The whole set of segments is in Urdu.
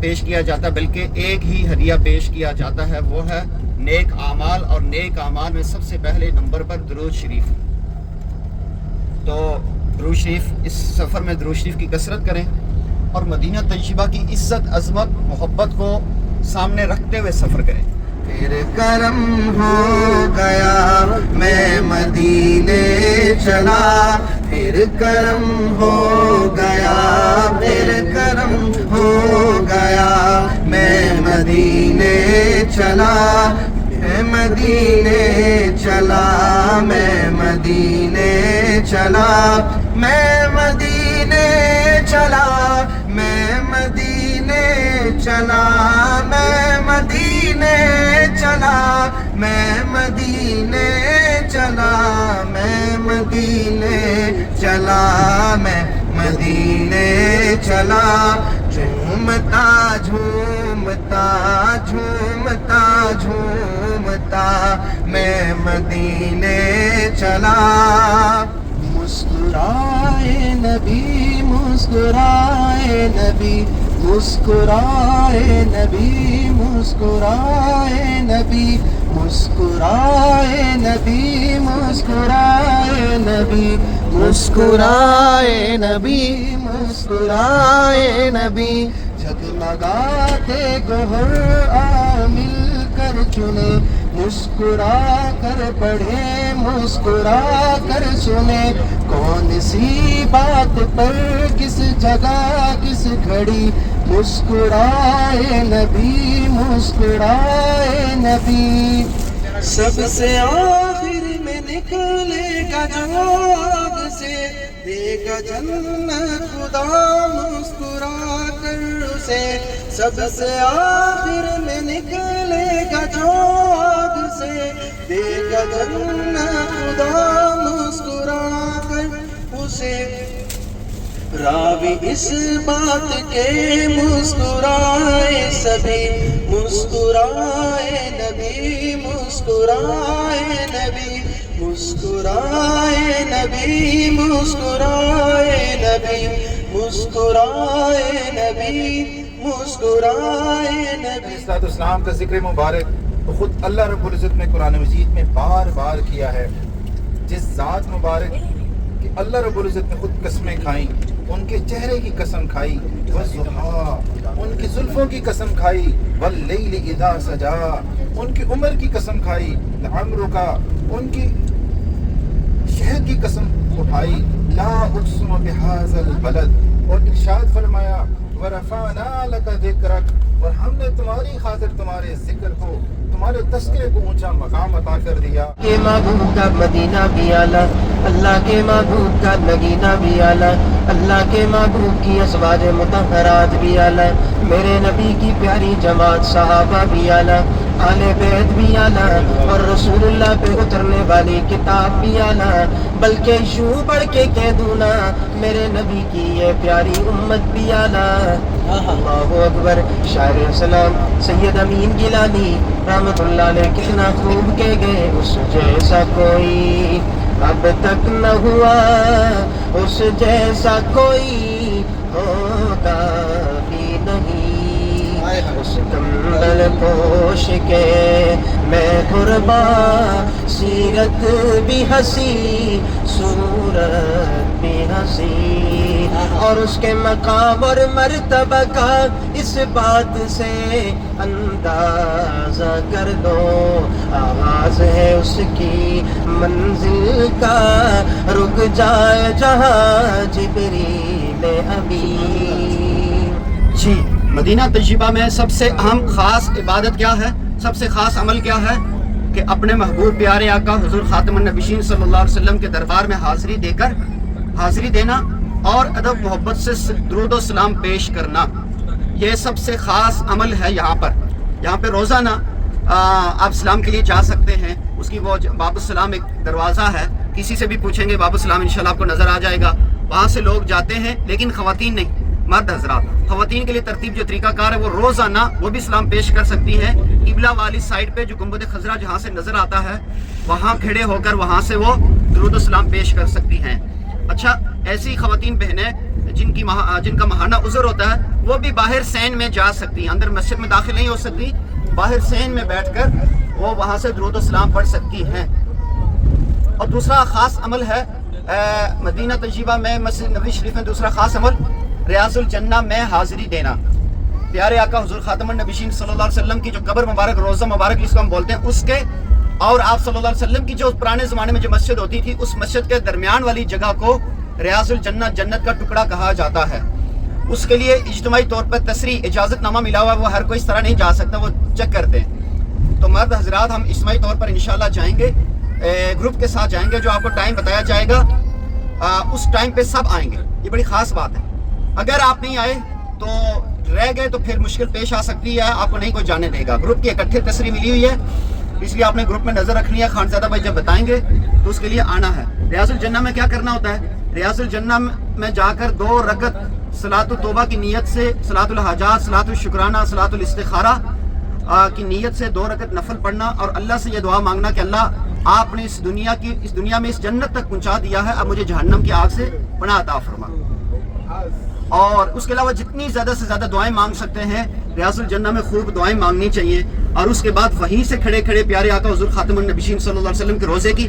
پیش کیا جاتا بلکہ ایک ہی ہدیہ پیش کیا جاتا ہے، وہ ہے نیک اعمال، اور نیک اعمال میں سب سے پہلے نمبر پر درود شریف۔ تو درود شریف، اس سفر میں درود شریف کی کثرت کریں اور مدینہ طیبہ کی عزت، عظمت، محبت کو سامنے رکھتے ہوئے سفر کریں۔ پھر کرم ہو گیا میں مدینے چلا، پھر کرم ہو گیا، پھر کرم ہو گیا میں مدینے چلا، میں مدینے چلا، میں مدینے چلا، میں مدینے چلا، میں مدینے چلا، میں مدینے چلا، میں مدینے چلا، میں مدینے چلا، میں مدینے چلا، جھومتا جھومتا جھومتا جھومتا میں مدینے چلا۔ مسکرائے نبی، مسکرائے نبی، مسکرائے نبی، مسکرائے نبی، مسکرائے نبی، مسکرائے نبی، مسکرائے نبی، مسکرائے نبی، جگمگاتے گہر آ مل کر چنے، مسکرا کر پڑھے، مسکرا کر سنے، کون سی بات پر کس جگہ کس گھڑی، مسکرائے نبی، مسکرائے نبی۔ سب سے آخر میں نکلے گا جو آگ سے، دے گا جنت خدا مسکرا کر اسے، سب سے آخر میں نکلے گا جو آگ سے، دے گا جنت خدا مسکرا کر اسے۔ راوی اس بات کے مسکرائے سبھی، مسکرائے نبی، مسکرائے نبی، مسکرائے نبی، مسکرائے نبی، مسکرائے نبی، مسکرائے نبی۔ علیہ السلام کا ذکر مبارک خود اللہ رب العزت نے قرآن مجید میں بار بار کیا ہے۔ جس ذات مبارک کہ اللہ رب العزت نے خود قسمیں کھائیں، ان کے چہرے کی قسم کھائی، والضحیٰ، ان کی زلفوں کی قسم کھائی، واللیل اذا سجا، ان کی عمر کی قسم کھائی، لعمرک، ان کی شہر کی قسم اٹھائی، لا اقسم بہذا البلد، اور ارشاد فرمایا ورفعنا لک ذکرک، اور ہم نے تمہاری خاطر تمہارے ذکر کو، تمہارے تذکرے کو اونچا مقام عطا کر دیا۔ کے محبوب کا مدینہ بھی اعلیٰ، اللہ کے محبوب کا مدینہ بھی اعلیٰ، اللہ کے محبوب کی ازواج مطہرات بھی اعلیٰ، میرے نبی کی پیاری جماعت صحابہ بھی اعلیٰ، آل بیت بھی اعلیٰ، اور رسول اللہ پہ اترنے والی کتاب بھی اعلیٰ، بلکہ یوں بڑھ کے کہہ دوں نا، میرے نبی کی یہ پیاری امت بھی اعلیٰ۔ اللہ اکبر۔ شاعر اسلام سید امین گیلانی رحمت اللہ علیہ کتنا خوب کہہ گئے، اس جیسا کوئی اب تک نہ ہوا، اس جیسا کوئی ہوگا بھی نہیں، اس کمبل پوش کے میں قربان، سیرت بھی ہنسی، صورت بھی ہنسی، اور اس کے مقام اور مرتبہ کا اس بات سے اندازہ کر دو، آواز ہے اس کی منزل کا، رک جائے جہاں جبریل امین۔ جی، مدینہ طیبہ میں سب سے اہم خاص عبادت کیا ہے، سب سے خاص عمل کیا ہے کہ اپنے محبوب پیارے آقا حضور خاتم النبیین صلی اللہ علیہ وسلم کے دربار میں حاضری دینا اور ادب محبت سے درود و سلام پیش کرنا، یہ سب سے خاص عمل ہے۔ یہاں پہ روزانہ آپ سلام کے لیے جا سکتے ہیں، اس کی وہ باب السلام ایک دروازہ ہے، کسی سے بھی پوچھیں گے باب السلام انشاءاللہ آپ کو نظر آ جائے گا، وہاں سے لوگ جاتے ہیں، لیکن خواتین نہیں، مرد حضرات۔ خواتین کے لیے ترتیب جو طریقہ کار ہے وہ روزانہ وہ بھی سلام پیش کر سکتی ہیں، قبلہ والی سائڈ پہ جو گنبد خضرا جہاں سے نظر آتا ہے وہاں کھڑے ہو کر وہاں سے وہ درود و سلام پیش کر سکتی ہیں۔ اچھا، ایسی خواتین بہنیں جن کا ماہانہ عذر ہوتا ہے وہ بھی باہر سین میں جا سکتی ہیں، اندر مسجد میں داخل نہیں ہو سکتی، باہر سین میں بیٹھ کر وہ وہاں سے درود و سلام پڑھ سکتی ہیں۔ اور دوسرا خاص عمل ہے مدینہ طیبہ میں مسجد نبوی شریف میں دوسرا خاص عمل ریاض الجنہ میں حاضری دینا۔ پیارے آقا حضور خاتم النبیین صلی اللہ علیہ وسلم کی جو قبر مبارک، روضہ مبارک جس کو ہم بولتے ہیں، اس کے اور آپ صلی اللہ علیہ وسلم کی جو پرانے زمانے میں جو مسجد ہوتی تھی، اس مسجد کے درمیان والی جگہ کو ریاض الجنہ، جنت کا ٹکڑا کہا جاتا ہے۔ اس کے لیے اجتماعی طور پر تصریح اجازت نامہ ملا ہوا ہے، وہ ہر کوئی اس طرح نہیں جا سکتا، وہ چیک کرتے ہیں۔ تو مرد حضرات ہم اجتماعی طور پر انشاءاللہ جائیں گے، گروپ کے ساتھ جائیں گے، جو آپ کو ٹائم بتایا جائے گا اس ٹائم پہ سب آئیں گے، یہ بڑی خاص بات ہے۔ اگر آپ نہیں آئے تو رہ گئے تو پھر مشکل پیش آ سکتی ہے، آپ کو نہیں کوئی جانے دے گا۔ گروپ کی اکٹھے تصریح ملی ہوئی ہے، اس لیے آپ نے گروپ میں نظر رکھنی ہے۔ خانزادہ بھائی جب بتائیں گے تو اس کے لیے آنا ہے۔ ریاض الجنہ میں کیا کرنا ہوتا ہے؟ ریاض الجنہ میں جا کر 2 رکعت صلاۃ التوبہ کی نیت سے، صلاۃ الحاجات، صلاۃ الشکرانہ، صلاۃ الاستخارہ کی نیت سے 2 رکعت نفل پڑھنا اور اللہ سے یہ دعا مانگنا کہ اللہ آپ نے اس دنیا میں اس جنت تک پہنچا دیا ہے، اب مجھے جہنم کی آگ سے پناہ عطا فرما۔ اور اس کے علاوہ جتنی زیادہ سے زیادہ دعائیں مانگ سکتے ہیں ریاض الجنہ میں خوب دعائیں مانگنی چاہیے۔ اور اس کے بعد وہیں سے کھڑے کھڑے پیارے آقا حضور خاتم النبیین صلی اللہ علیہ وسلم کے روزے کی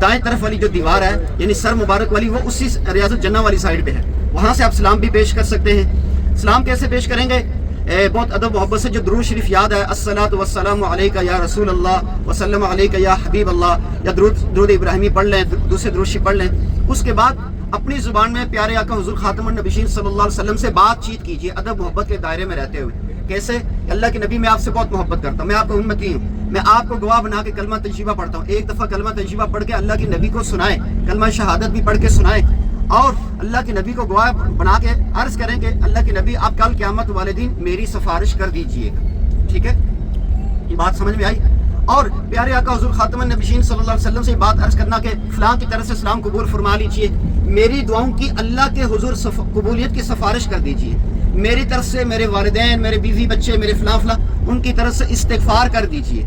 دائیں طرف والی جو دیوار ہے، یعنی سر مبارک والی، وہ اسی ریاض الجنہ والی سائڈ پہ ہے، وہاں سے آپ سلام بھی پیش کر سکتے ہیں۔ سلام کیسے پیش کریں گے؟ بہت ادب محبت سے جو درود شریف یاد ہے، الصلاۃ والسلام علیک یا رسول اللہ وسلم علیک یا حبیب اللہ، یا درود ابراہیمی پڑھ لیں، دوسرے درود شریف پڑھ لیں۔ اس کے بعد اپنی زبان میں پیارے آقا حضور خاتم النبیین صلی اللہ علیہ وسلم سے بات چیت کیجیے، ادب محبت کے دائرے میں رہتے ہوئے۔ کیسے؟ اللہ کے نبی میں آپ سے بہت محبت کرتا ہوں، میں آپ کا امتی ہوں، میں آپ کو گواہ بنا کے کلمہ طیبہ پڑھتا ہوں۔ ایک دفعہ کلمہ طیبہ پڑھ کے اللہ کے نبی کو سنائیں، کلمہ شہادت بھی پڑھ کے سنائیں، اور اللہ کے نبی کو گواہ بنا کے عرض کریں کہ اللہ کے نبی آپ کل قیامت والے دن میری سفارش کر دیجئے گا۔ ٹھیک ہے، یہ بات سمجھ میں آئی؟ اور پیارے آقا حضور خاتم النبیین صلی اللہ علیہ وسلم سے بات عرض کرنا کہ فلاں کی طرف سے سلام قبول فرما لیجئے، میری دعاؤں کی اللہ کے حضور قبولیت کی سفارش کر دیجئے، میری طرف سے میرے والدین، میرے بیوی بچے، میرے فلاں فلاں، ان کی طرف سے استغفار کر دیجئے۔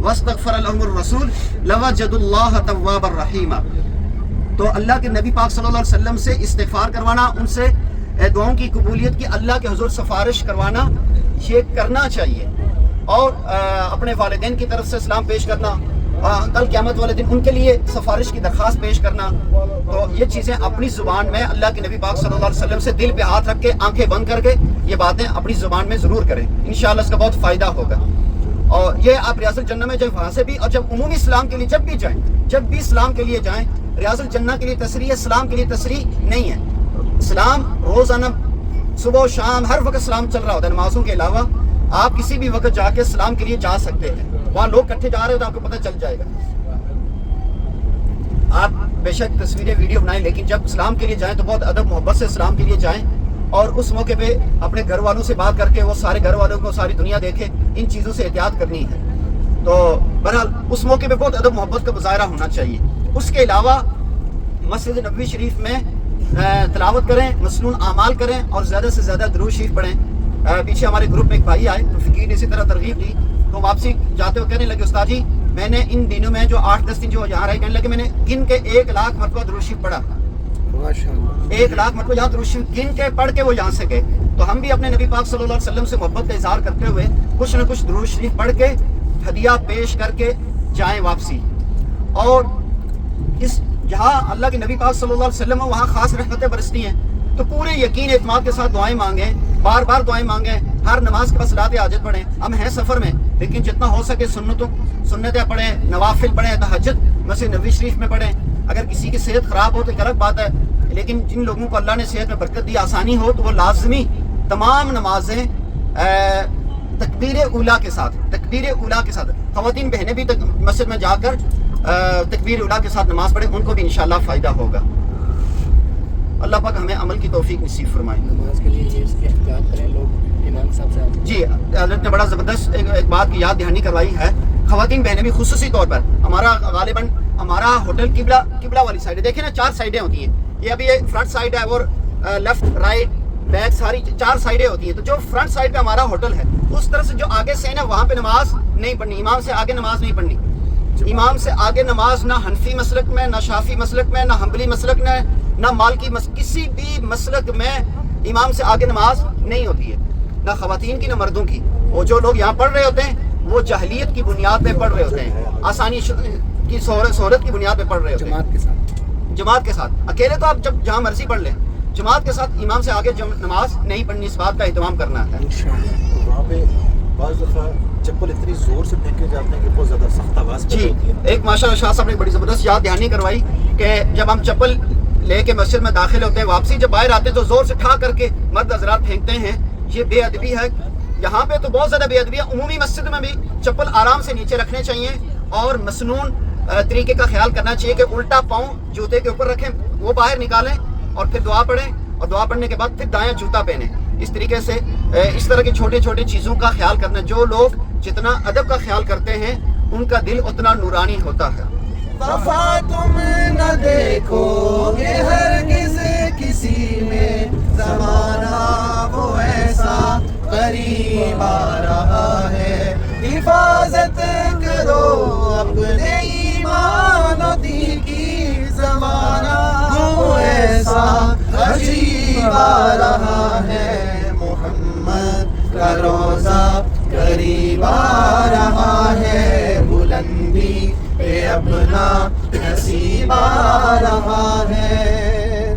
واستغفر لهم الرسول لوجدوا الله توابا رحیما۔ تو اللہ کے نبی پاک صلی اللہ علیہ وسلم سے استغفار کروانا، ان سے دعاؤں کی قبولیت کی اللہ کے حضور سفارش کروانا، یہ کرنا چاہیے۔ اور اپنے والدین کی طرف سے سلام پیش کرنا، کل قیامت والے دن ان کے لیے سفارش کی درخواست پیش کرنا، تو یہ چیزیں اپنی زبان میں اللہ کے نبی پاک صلی اللہ علیہ وسلم سے دل پہ ہاتھ رکھ کے، آنکھیں بند کر کے یہ باتیں اپنی زبان میں ضرور کریں، انشاءاللہ اس کا بہت فائدہ ہوگا۔ اور یہ آپ ریاض الجنہ میں جب وہاں سے بھی، اور جب عمومی اسلام کے لیے جب بھی اسلام کے لیے جائیں، ریاض الجنہ کے لیے تصریح ہے، اسلام کے لیے تصریح نہیں ہے۔ اسلام روزانہ صبح و شام ہر وقت اسلام چل رہا ہوتا ہے، نمازوں کے علاوہ آپ کسی بھی وقت جا کے اسلام کے لیے جا سکتے ہیں، وہاں لوگ کٹھے جا رہے ہو تو آپ کو پتہ چل جائے گا۔ آپ بے شک تصویریں ویڈیو بنائیں، لیکن جب اسلام کے لیے جائیں تو بہت ادب محبت سے اسلام کے لیے جائیں، اور اس موقع پہ اپنے گھر والوں سے بات کر کے وہ سارے گھر والوں کو ساری دنیا دیکھے، ان چیزوں سے احتیاط کرنی ہے۔ تو بہرحال اس موقع پہ بہت ادب محبت کا مظاہرہ ہونا چاہیے۔ اس کے علاوہ مسجد نبوی شریف میں تلاوت کریں، مسنون اعمال کریں، اور زیادہ سے زیادہ درود شریف پڑھیں۔ پیچھے ہمارے گروپ میں ایک بھائی آئے تو فقیر نے اسی طرح ترغیب دی، تو واپسی جاتے ہوئے کہنے لگے استاد جی میں نے ان دنوں میں جو 8-10 دن جو یہاں رہے، کہنے لگے میں نے گن کے 1 لاکھ مرتبہ درود شریف پڑھا، 1 لاکھ مرتبہ یہاں درود شریف گن کے پڑھ کے وہ یہاں سے گئے۔ تو ہم بھی اپنے نبی پاک صلی اللہ علیہ وسلم سے محبت کا اظہار کرتے ہوئے کچھ نہ کچھ درود شریف پڑھ کے ہدیہ پیش کر کے جائیں واپسی۔ اور اس جہاں اللہ کے نبی پاک صلی اللہ علیہ وسلم وہاں خاص رحمتیں برستی ہیں، تو پورے یقین اعتماد کے ساتھ دعائیں مانگیں، بار بار دعائیں مانگیں، ہر نماز کے بعد صلاۃ حاجت پڑھیں۔ ہم ہیں سفر میں، لیکن جتنا ہو سکے سنتیں پڑھیں، نوافل پڑھیں، تہجد مسجد نبوی شریف میں پڑھیں۔ اگر کسی کی صحت خراب ہو تو ایک الگ بات ہے، لیکن جن لوگوں کو اللہ نے صحت میں برکت دی، آسانی ہو، تو وہ لازمی تمام نمازیں تکبیر اولیٰ کے ساتھ خواتین بہنیں بھی مسجد میں جا کر تکبیر اولیٰ کے ساتھ نماز پڑھیں، ان کو بھی انشاءاللہ فائدہ ہوگا۔ اللہ پاک ہمیں عمل کی توفیق نصیب فرمائے۔ نماز کے لیے یہ اس کے احتیاط کریں لوگ، امام صاحب سے جی حضرت نے بڑا زبردست ایک بات کی یاد دہانی کروائی ہے۔ خواتین بہنیں بھی خصوصی طور پر، ہمارا غالباً ہمارا ہوٹل قبلہ والی سائڈ ہے، دیکھیں نا 4 سائڈیں ہوتی ہیں، یہ ابھی فرنٹ سائڈ ہے اور لیفٹ رائٹ بیک ساری 4 سائڈیں ہوتی ہیں۔ تو جو فرنٹ سائڈ پہ ہمارا ہوٹل ہے، اس طرف سے جو آگے سے نا وہاں پہ نماز نہیں پڑھنی، امام سے آگے نماز نہیں پڑھنی۔ امام سے آگے نماز نہ حنفی مسلک میں، نہ شافی مسلک میں، نہ حنبلی مسلک میں، نہ کسی بھی مسلک میں امام سے آگے نماز نہیں ہوتی ہے، نہ خواتین کی نہ مردوں کی. وہ جو لوگ یہاں پڑھ رہے ہوتے ہیں وہ جاہلیت کی بنیاد پہ پڑھ رہے ہوتے ہیں، آسانی کی سہولت کی بنیاد پہ پڑھ رہے ہوتے ہیں. جماعت کے ساتھ اکیلے تو آپ جب جہاں مرضی پڑھ لیں، جماعت کے ساتھ امام سے آگے نماز نہیں پڑھنی، اس بات کا اہتمام کرنا ہے. وہاں پہ بعض دفعہ چپل اتنی زور سے پھینکے جاتے ہیں کہ بہت زیادہ سخت آواز جی ہوتی ہے. ایک ماشاء اللہ شاہ صاحب نے بڑی زبردست یاد دہانی کروائی کہ جب ہم چپل لے کے مسجد میں داخل ہوتے ہیں، واپسی جب باہر آتے ہیں تو زور سے ٹھا کر کے مرد حضرات پھینکتے ہیں. یہ بے ادبی ہے. یہاں پہ تو بہت زیادہ بے ادبی ہے. عمومی مسجد میں بھی چپل آرام سے نیچے رکھنے چاہیے اور مسنون طریقے کا خیال کرنا چاہیے کہ الٹا پاؤں جوتے کے اوپر رکھیں، وہ باہر نکالیں اور پھر دعا پڑھیں، اور دعا پڑھنے کے بعد پھر دایاں جوتا پہنیں. اس طریقے سے اس طرح کی چھوٹے چھوٹے چیزوں کا خیال کرنا. جو لوگ جتنا ادب کا خیال کرتے ہیں ان کا دل اتنا نورانی ہوتا ہے. وفا تم نہ دیکھو گے ہرگز کسی میں، زمانہ وہ ایسا قریب آ رہا ہے. حفاظت کرو اپنے ایمان و دین کی، زمانہ وہ ایسا عجیب آ رہا ہے. محمد کا روزہ قریب آ رہا ہے، بلندی پہ اپنا نصیب آ رہا ہے.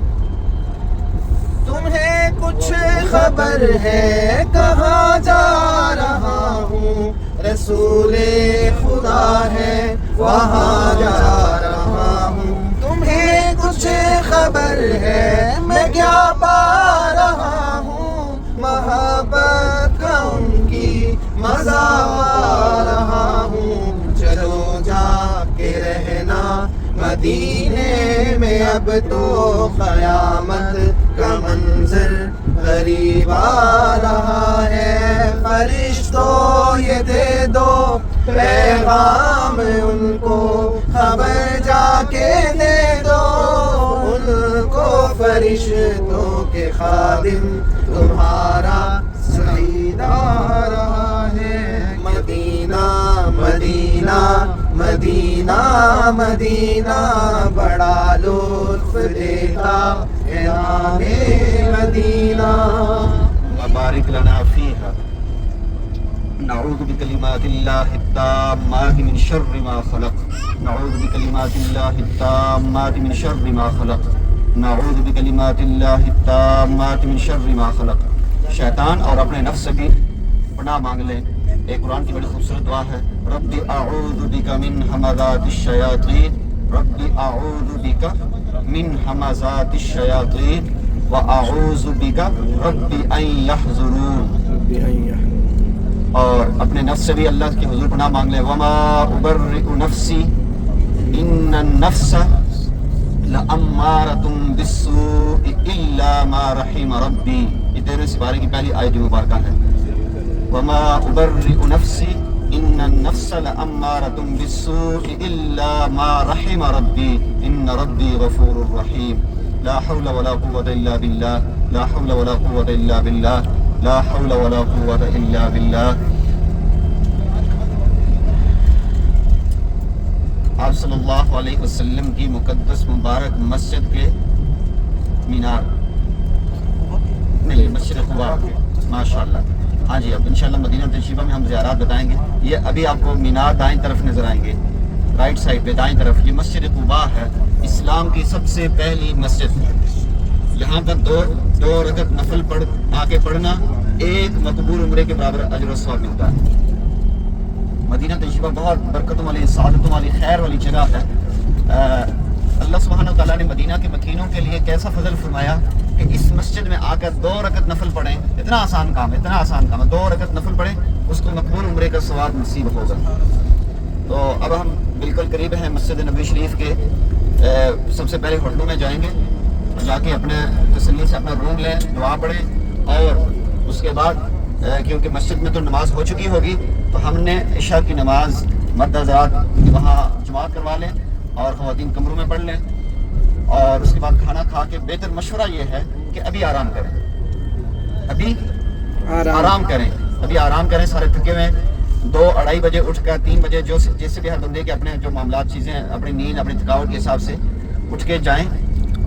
تمہیں کچھ خبر ہے کہاں جا رہا ہوں، رسول خدا ہے وہاں جا رہا ہوں. تمہیں کچھ خبر ہے میں کیا پا رہا ہوں، محبت کا ان کی مزہ پا رہا ہوں. چلو جا کے رہنا مدینے میں، اب تو قیامت کا منظر غریب آ رہا ہے. فرشتوں یہ دے دو پیغام ان کو، خبر جا کے دے دو ان کو. فرشتوں کے خادم تمہارا سعید آ رہا ہے. مدینہ مدینہ مدینہ مدینہ بڑا لطف دیتا ہے نام مدینہ. وبارک لنا فیہا. نعوذ بکلمات اللہ التامات من شر ما خلق. نعوذ بکلمات اللہ التامات من شر ما خلق. نعوذ بکلمات اللہ التامات من شر ما خلق. شیطان اور اپنے نفس سے بھی پناہ مانگ لیں. ایک قرآن کی بڑی خوبصورت دعا ہے، رب اعوذ بک من ہمزات الشیاطین، رب اعوذ بک من ہمزات الشیاطین واعوذ بک رب ان یحضرون. اور اپنے نفس سے بھی اللہ کے حضور پناہ مانگ لیں. وما ابرئ نفسی ان النفس لامارۃ بالسوء الا ما رحم ربی. یہ 13 سپارے کی پہلی آیت مبارکہ ہے. وما ابرئ نفسی ان النفس لامارۃ بالسوء الا ما رحم ربی ان ربی غفور رحیم. لا حول ولا قوة الا باللہ، لا حول ولا قوة الا باللہ، لا حول ولا قوة الا باللہ. آپ صلی اللہ علیہ وسلم کی مقدس مبارک مسجد کے مینار نہیں، مسجد قباء، ماشاءاللہ. ہاں جی، اب انشاءاللہ مدینہ طیبہ میں ہم زیارات بتائیں گے. یہ ابھی آپ کو مینار دائیں طرف نظر آئیں گے، رائٹ سائڈ پہ دائیں طرف. یہ مسجد قباء ہے، اسلام کی سب سے پہلی مسجد. یہاں پر دو رکعت نفل آ کے پڑھنا ایک مقبول عمرے کے برابر اجر و ثواب ملتا ہے. مدینہ طیبہ بہت برکتوں والی، سعادتوں والی، خیر والی جگہ ہے. اللہ سبحانہ و تعالیٰ نے مدینہ کے مکینوں کے لیے کیسا فضل فرمایا کہ اس مسجد میں آ کر 2 رکعت نفل پڑھیں. اتنا آسان کام ہے، اتنا آسان کام ہے. 2 رکعت نفل پڑھیں، اس کو مقبول عمرے کا ثواب نصیب ہوگا. تو اب ہم بالکل قریب ہیں مسجد نبوی شریف کے. سب سے پہلے ہوٹلوں میں جائیں گے، جا کے اپنے تسلی سے اپنا روم لیں، دعا پڑھیں، اور اس کے بعد کیونکہ مسجد میں تو نماز ہو چکی ہوگی تو ہم نے عشاء کی نماز مرد حضرات وہاں جماعت کروا لیں اور خواتین کمروں میں پڑھ لیں. اور اس کے بعد کھانا کھا کے بہتر مشورہ یہ ہے کہ ابھی آرام کریں، ابھی آرام کریں، ابھی آرام کریں. سارے تھکے ہوئے 2-2:30 بجے اٹھ کر 3 بجے جیسے بھی ہر بندے کے اپنے جو معاملات چیزیں اپنی نیند اپنی تھکاوٹ کے حساب سے اٹھ کے جائیں.